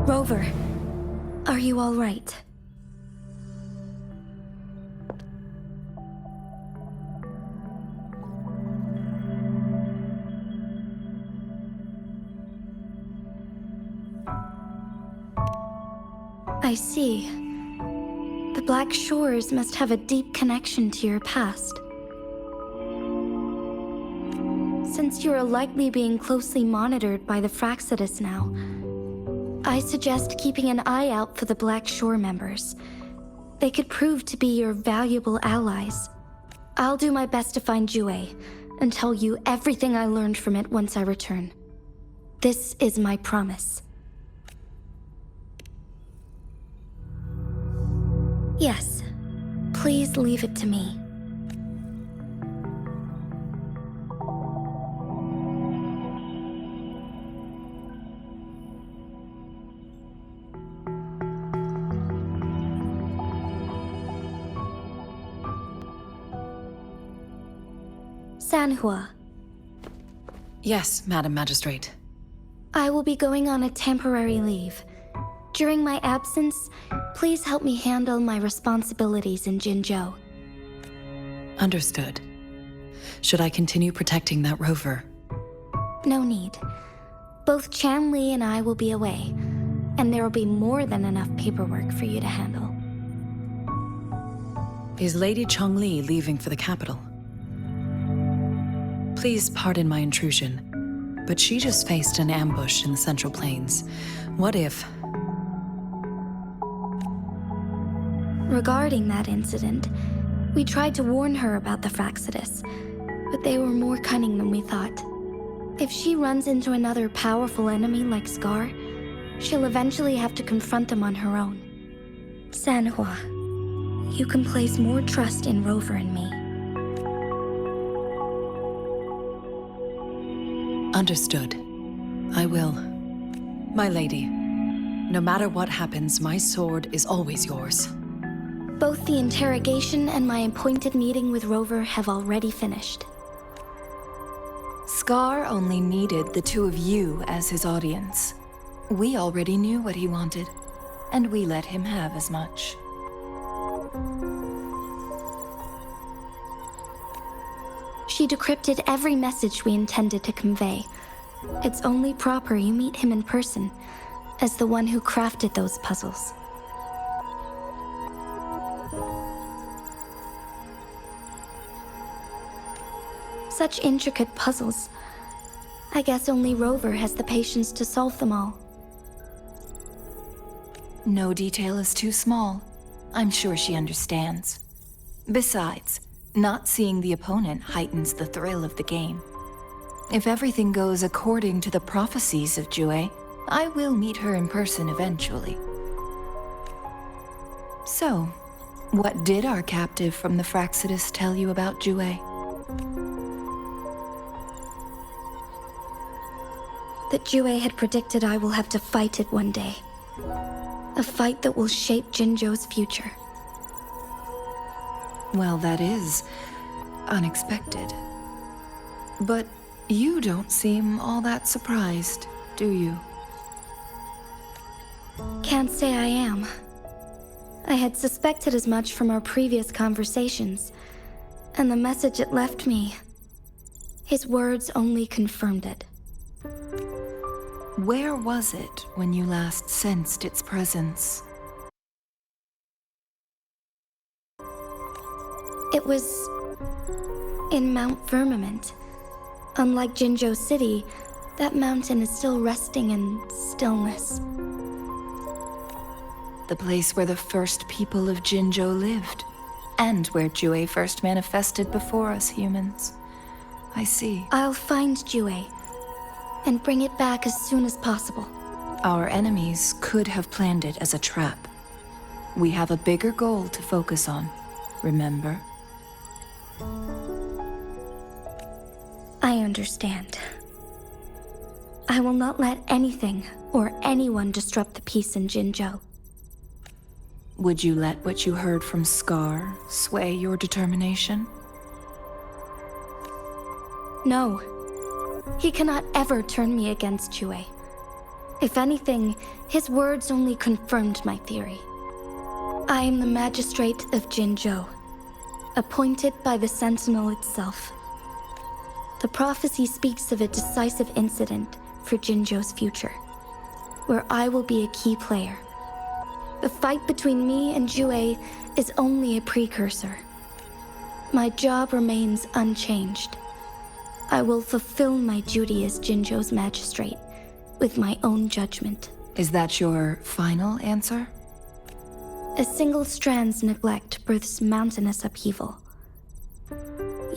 Rover, are you all right? I see. The Black Shores must have a deep connection to your past. Since you are likely being closely monitored by the Fraxidus now, I suggest keeping an eye out for the Black Shore members. They could prove to be your valuable allies. I'll do my best to find Jue and tell you everything I learned from it once I return. This is my promise. Yes, please leave it to me. Sanhua, Yes, Madam Magistrate. I will be going on a temporary leave. During my absence, please help me handle my responsibilities in Jinzhou. Understood. Should I continue protecting that rover? No need. Both Chan Li and I will be away, and there will be more than enough paperwork for you to handle. Is Lady Chongli leaving for the capital? Please pardon my intrusion, but she just faced an ambush in the Central Plains. What if... Regarding that incident, we tried to warn her about the Fraxidus, but they were more cunning than we thought. If she runs into another powerful enemy like Scar, she'll eventually have to confront them on her own. Sanhua, you can place more trust in Rover and me. Understood. I will. My lady, no matter what happens, my sword is always yours. Both the interrogation and my appointed meeting with Rover have already finished. Scar only needed the two of you as his audience. We already knew what he wanted, and we let him have as much. She decrypted every message we intended to convey. It's only proper you meet him in person, as the one who crafted those puzzles. Such intricate puzzles. I guess only Rover has the patience to solve them all. No detail is too small. I'm sure she understands. Besides, not seeing the opponent heightens the thrill of the game. If everything goes according to the prophecies of Jue, I will meet her in person eventually. So, what did our captive from the Fraxidus tell you about Jue? That Jue had predicted I will have to fight it one day. A fight that will shape Jinzhou's future. Well, that is unexpected. But you don't seem all that surprised, do you? Can't say I am. I had suspected as much from our previous conversations, and the message it left me, his words only confirmed it. Where was it when you last sensed its presence? It was in Mount Firmament. Unlike Jinzhou City, that mountain is still resting in stillness. The place where the first people of Jinzhou lived, and where Jue first manifested before us humans. I see. I'll find Jue and bring it back as soon as possible. Our enemies could have planned it as a trap. We have a bigger goal to focus on, remember? I understand. I will not let anything or anyone disrupt the peace in Jinzhou. Would you let what you heard from Scar sway your determination? No. He cannot ever turn me against Jue. If anything, his words only confirmed my theory. I am the magistrate of Jinzhou, appointed by the Sentinel itself. The prophecy speaks of a decisive incident for Jinzhou's future, where I will be a key player. The fight between me and Jue is only a precursor. My job remains unchanged. I will fulfill my duty as Jinzhou's magistrate with my own judgment. Is that your final answer? A single strand's neglect births mountainous upheaval.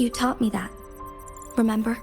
You taught me that. Remember?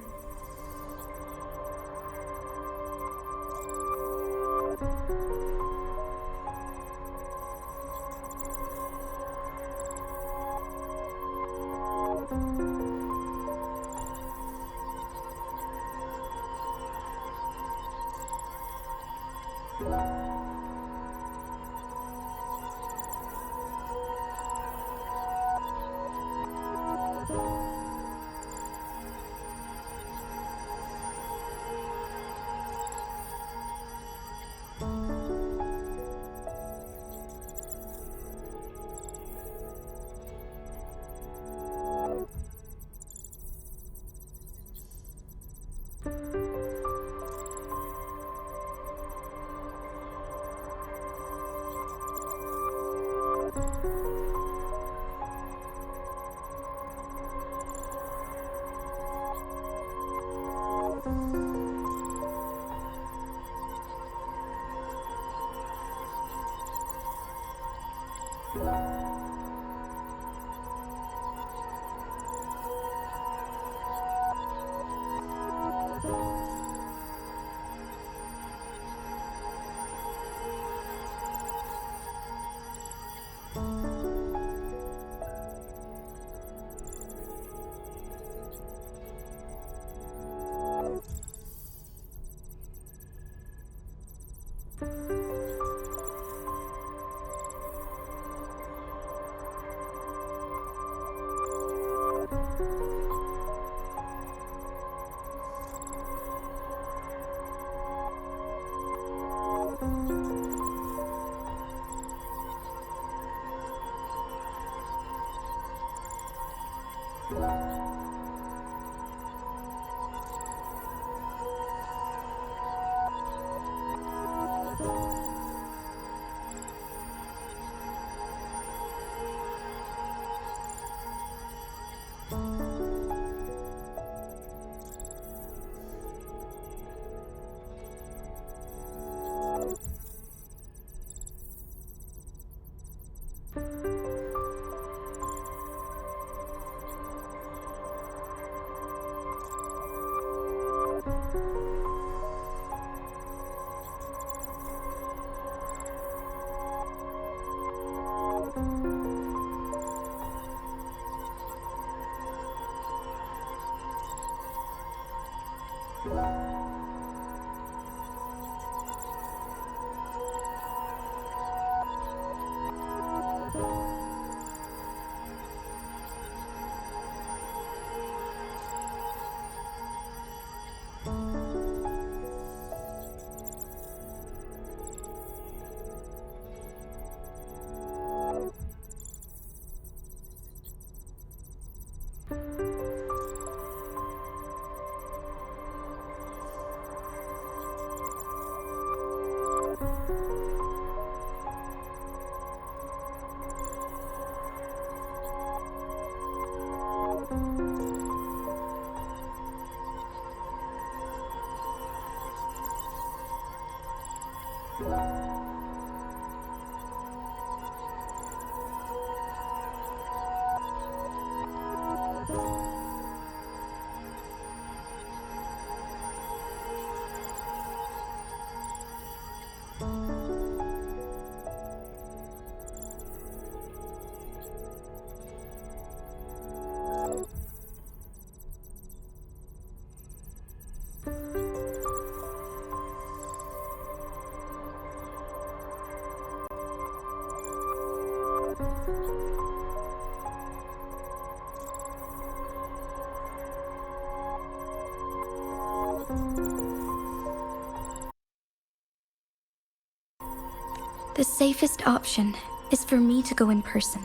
The safest option is for me to go in person.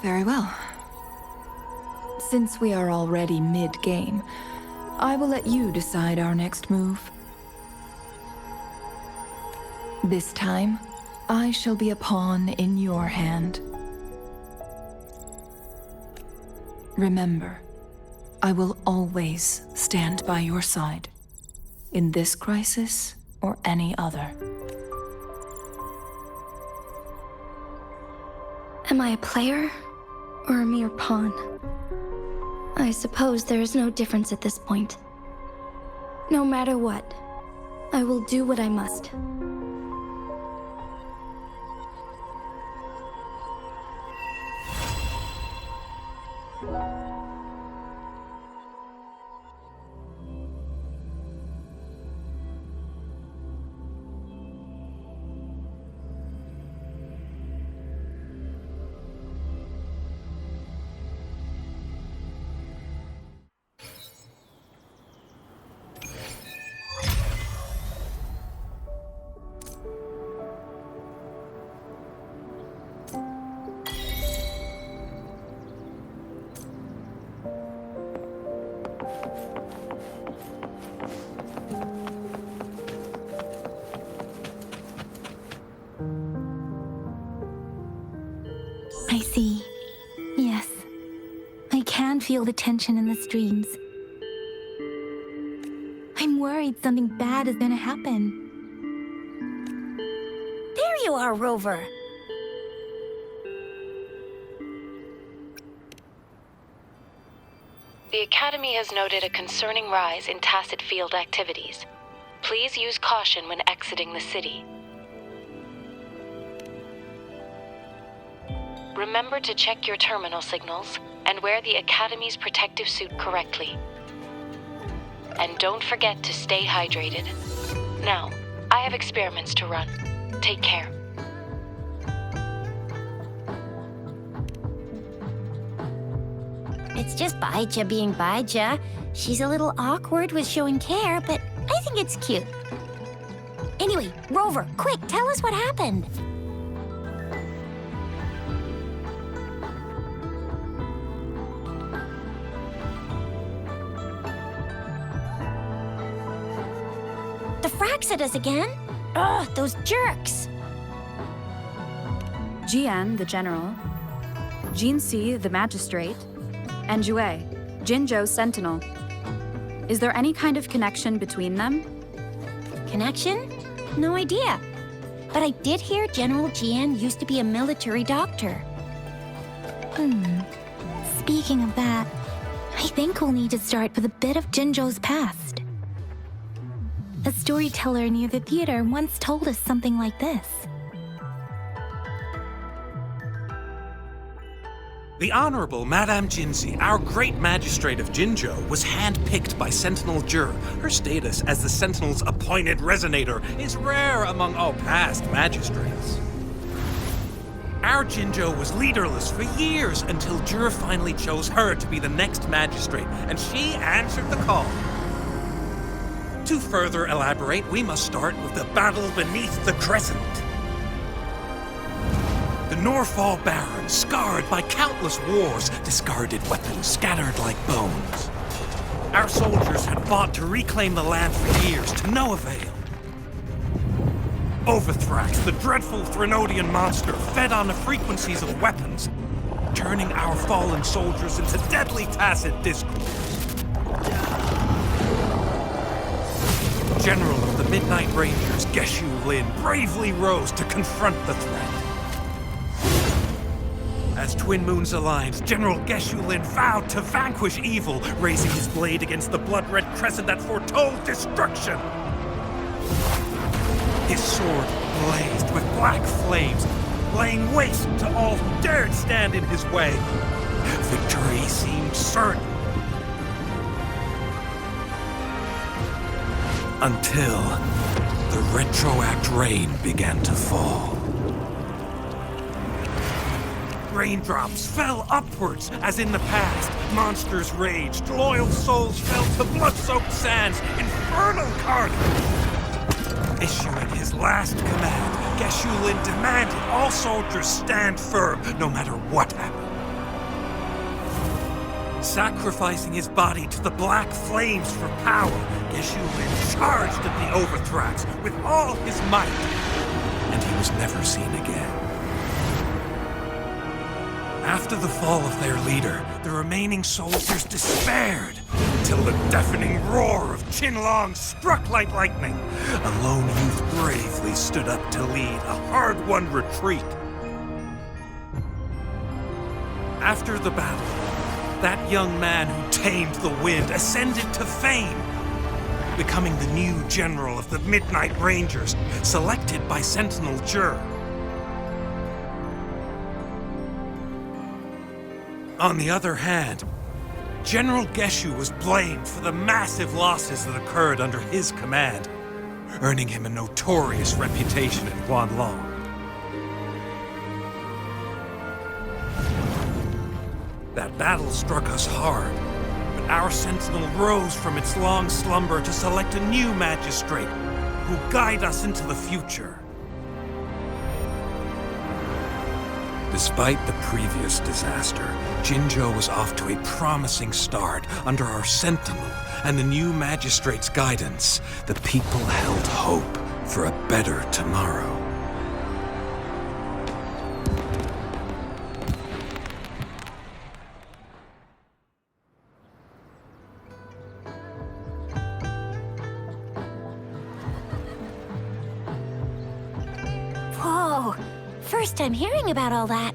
Very well. Since we are already mid-game, I will let you decide our next move. This time, I shall be a pawn in your hand. Remember, I will always stand by your side, in this crisis or any other. Am I a player or a mere pawn. I suppose there is no difference at this point. No matter what, I will do what I must. I see. Yes. I can feel the tension in the streams. I'm worried something bad is gonna happen. There you are, Rover. The Academy has noted a concerning rise in tacit field activities. Please use caution when exiting the city. Remember to check your terminal signals and wear the Academy's protective suit correctly. And don't forget to stay hydrated. Now, I have experiments to run. Take care. It's just Baija being Baija. She's a little awkward with showing care, but I think it's cute. Anyway, Rover, quick, tell us what happened. The Fraxidas again? Ugh, those jerks! Jian, the general, Jinxi, the magistrate, and Jue, Jinzhou's sentinel. Is there any kind of connection between them? Connection? No idea. But I did hear General Jian used to be a military doctor. Speaking of that, I think we'll need to start with a bit of Jinzhou's past. A storyteller near the theater once told us something like this. The Honorable Madame Jinxi, our great magistrate of Jinzhou, was handpicked by Sentinel Jur. Her status as the Sentinel's appointed resonator is rare among all past magistrates. Our Jinzhou was leaderless for years until Jur finally chose her to be the next magistrate, and she answered the call. To further elaborate, we must start with the battle beneath the Crescent. The Norfall Baron, scarred by countless wars, discarded weapons scattered like bones. Our soldiers had fought to reclaim the land for years, to no avail. Overthrax, the dreadful Threnodian monster, fed on the frequencies of weapons, turning our fallen soldiers into deadly tacit discourse. General of the Midnight Rangers, Geshu Lin, bravely rose to confront the threat. As Twin Moons aligned, General Geshu Lin vowed to vanquish evil, raising his blade against the blood-red crescent that foretold destruction. His sword blazed with black flames, laying waste to all who dared stand in his way. Victory seemed certain. Until the retroact rain began to fall. Raindrops fell upwards, as in the past. Monsters raged, loyal souls fell to blood-soaked sands, infernal carnage. Issuing his last command, Geshu Lin demanded all soldiers stand firm, no matter what happened. Sacrificing his body to the black flames for power, Geshu Lin charged at the Overthrax with all his might, and he was never seen again. After the fall of their leader, the remaining soldiers despaired, until the deafening roar of Qinlong struck like lightning. A lone youth bravely stood up to lead a hard-won retreat. After the battle, that young man who tamed the wind ascended to fame, becoming the new general of the Midnight Rangers, selected by Sentinel Jur. On the other hand, General Geshu was blamed for the massive losses that occurred under his command, earning him a notorious reputation in Guanlong. That battle struck us hard, but our sentinel rose from its long slumber to select a new magistrate who guide us into the future. Despite the previous disaster, Jinzhou was off to a promising start under our sentinel and the new magistrate's guidance. The people held hope for a better tomorrow. Whoa, first time hearing about all that.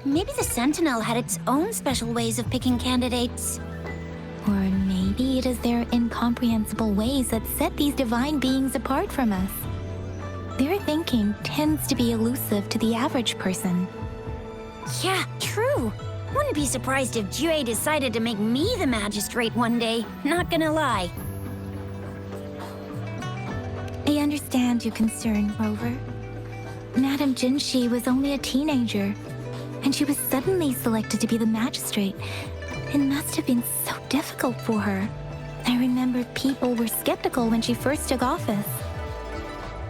Maybe the Sentinel had its own special ways of picking candidates. Or maybe it is their incomprehensible ways that set these divine beings apart from us. Their thinking tends to be elusive to the average person. Yeah, true. Wouldn't be surprised if Jue decided to make me the magistrate one day, not gonna lie. I understand your concern, Rover. Madame Jinshi was only a teenager, and she was suddenly selected to be the magistrate. It must have been so difficult for her. I remember people were skeptical when she first took office.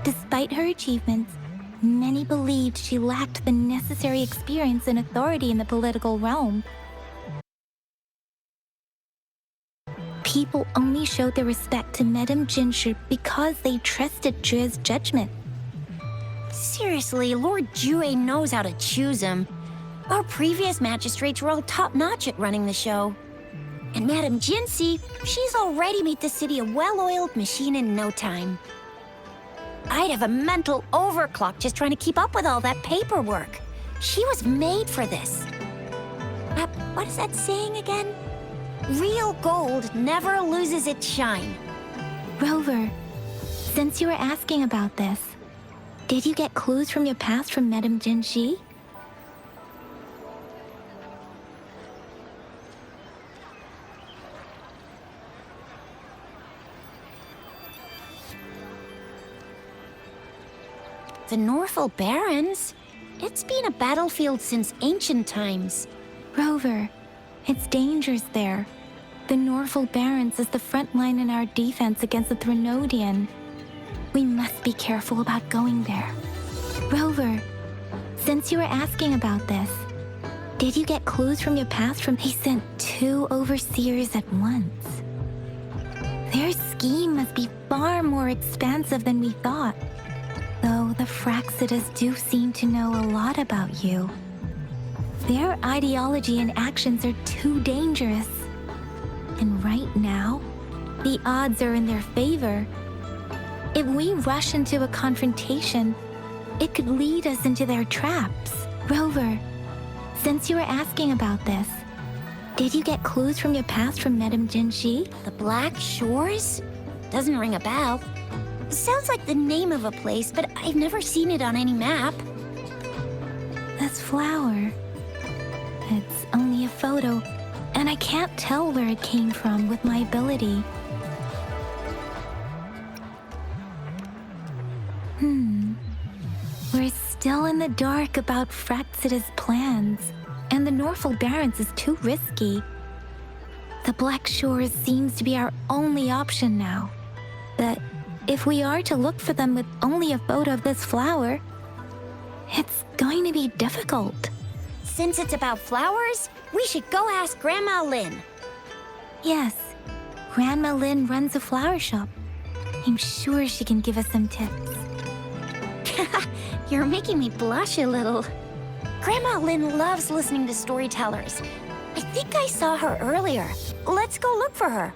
Despite her achievements, many believed she lacked the necessary experience and authority in the political realm. People only showed their respect to Madame Jinshi because they trusted Jue's judgment. Seriously, Lord Jue knows how to choose him. Our previous magistrates were all top-notch at running the show. And Madame Jinshi, she's already made the city a well-oiled machine in no time. I'd have a mental overclock just trying to keep up with all that paperwork. She was made for this. What is that saying again? Real gold never loses its shine. Rover, since you were asking about this, did you get clues from your past from Madame Jinshi? The Norfolk Barrens? It's been a battlefield since ancient times. Rover, it's dangerous there. The Norfolk Barrens is the front line in our defense against the Threnodian. We must be careful about going there. Rover, since you were asking about this, did you get clues from your past from he sent 2 overseers at once? Their scheme must be far more expansive than we thought. Though the Fraxidas do seem to know a lot about you. Their ideology and actions are too dangerous. And right now, the odds are in their favor. If we rush into a confrontation, it could lead us into their traps. Rover, since you were asking about this, did you get clues from your past from Madame Jinshi? The Black Shores? Doesn't ring a bell. Sounds like the name of a place, but I've never seen it on any map. This flower. It's only a photo, and I can't tell where it came from with my ability. We're still in the dark about Fraxida's plans, and the Norfolk Barrens is too risky. The Black Shores seems to be our only option now. But if we are to look for them with only a photo of this flower, it's going to be difficult. Since it's about flowers, we should go ask Grandma Lin. Yes, Grandma Lin runs a flower shop. I'm sure she can give us some tips. You're making me blush a little. Grandma Lin loves listening to storytellers. I think I saw her earlier. Let's go look for her.